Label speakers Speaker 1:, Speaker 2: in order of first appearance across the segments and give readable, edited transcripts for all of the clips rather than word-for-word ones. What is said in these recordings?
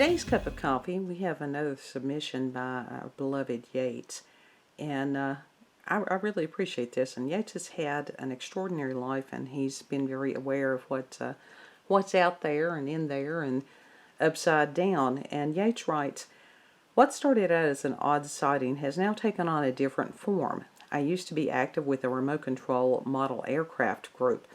Speaker 1: today's cup of coffee, we have another submission by our beloved Yates. And I really appreciate this. And Yates has had an extraordinary life, and he's been very aware of what's out there and in there and upside down. And Yates writes, "What started out as an odd sighting has now taken on a different form. I used to be active with a remote control model aircraft group.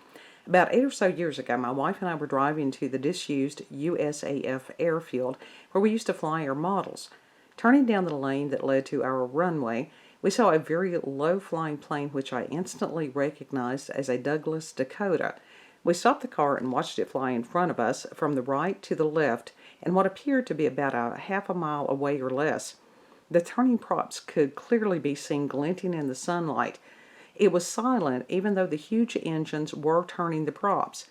Speaker 1: About 8 or so years ago, my wife and I were driving to the disused USAF airfield where we used to fly our models. Turning down the lane that led to our runway, we saw a very low-flying plane which I instantly recognized as a Douglas Dakota. We stopped the car and watched it fly in front of us from the right to the left and what appeared to be about a half a mile away or less. The turning props could clearly be seen glinting in the sunlight. It was silent, even though the huge engines were turning the props.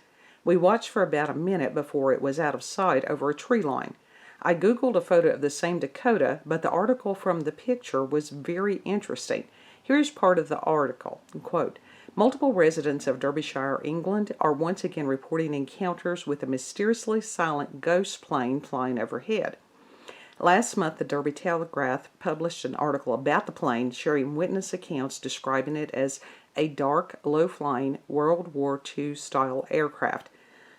Speaker 1: We watched for about a minute before it was out of sight over a tree line. I Googled a photo of the same Dakota, but the article from the picture was very interesting. Here's part of the article, quote, "Multiple residents of Derbyshire, England, are once again reporting encounters with a mysteriously silent ghost plane flying overhead. Last month, the Derby Telegraph published an article about the plane, sharing witness accounts describing it as a dark, low-flying World War II-style aircraft.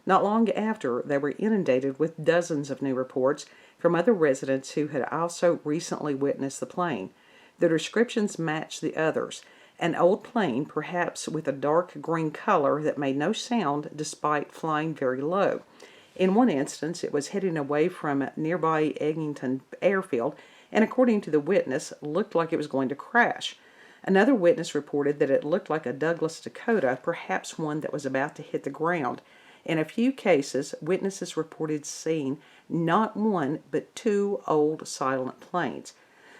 Speaker 1: Not long after, they were inundated with dozens of new reports from other residents who had also recently witnessed the plane. The descriptions matched the others. An old plane, perhaps with a dark green color that made no sound despite flying very low. In one instance, it was heading away from nearby Eggington Airfield and, according to the witness, looked like it was going to crash. Another witness reported that it looked like a Douglas Dakota, perhaps one that was about to hit the ground. In a few cases, witnesses reported seeing not one but two old silent planes."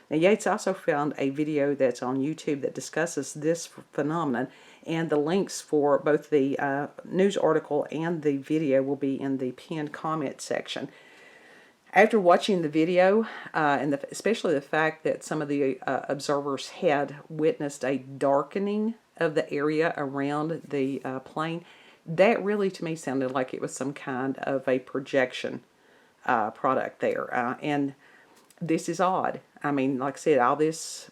Speaker 1: Now, Yates also found a video that's on YouTube that discusses this phenomenon, and the links for both the news article and the video will be in the pinned comment section. After watching the video, and especially the fact that some of the observers had witnessed a darkening of the area around the plane, that really to me sounded like it was some kind of a projection product there. And this is odd. I mean, like I said, all this,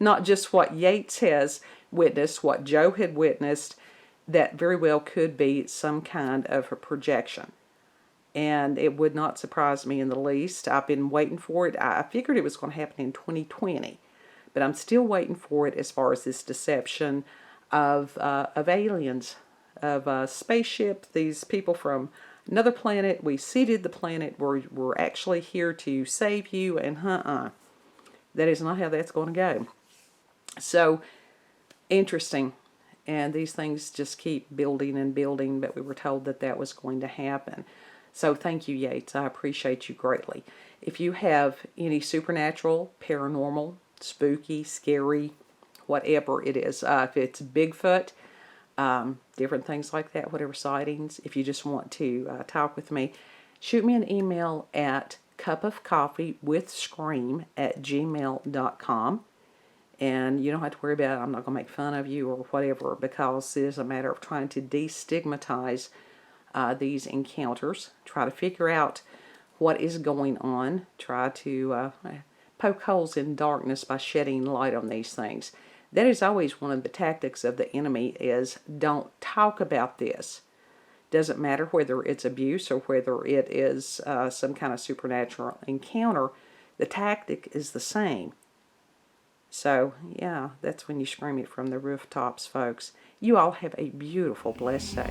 Speaker 1: not just what Yates has witnessed, what Joe had witnessed, that very well could be some kind of a projection. And it would not surprise me in the least. I've been waiting for it. I figured it was going to happen in 2020, but I'm still waiting for it as far as this deception of aliens, of a spaceship, these people from another planet. We seeded the planet. We're actually here to save you, and that is not how that's going to go. So interesting, and these things just keep building and building, but we were told that that was going to happen. So thank you, Yates. I appreciate you greatly. If you have any supernatural, paranormal, spooky, scary, whatever it is, if it's Bigfoot, different things like that, whatever sightings, if you just want to talk with me, shoot me an email at cupofcoffeewithscream@gmail.com. And you don't have to worry about it. I'm not going to make fun of you or whatever, because it is a matter of trying to destigmatize these encounters, try to figure out what is going on, try to poke holes in darkness by shedding light on these things. That is always one of the tactics of the enemy, is don't talk about this. Doesn't matter whether it's abuse or whether it is some kind of supernatural encounter, the tactic is the same. So, yeah, that's when you scream it from the rooftops, folks. You all have a beautiful, blessed day.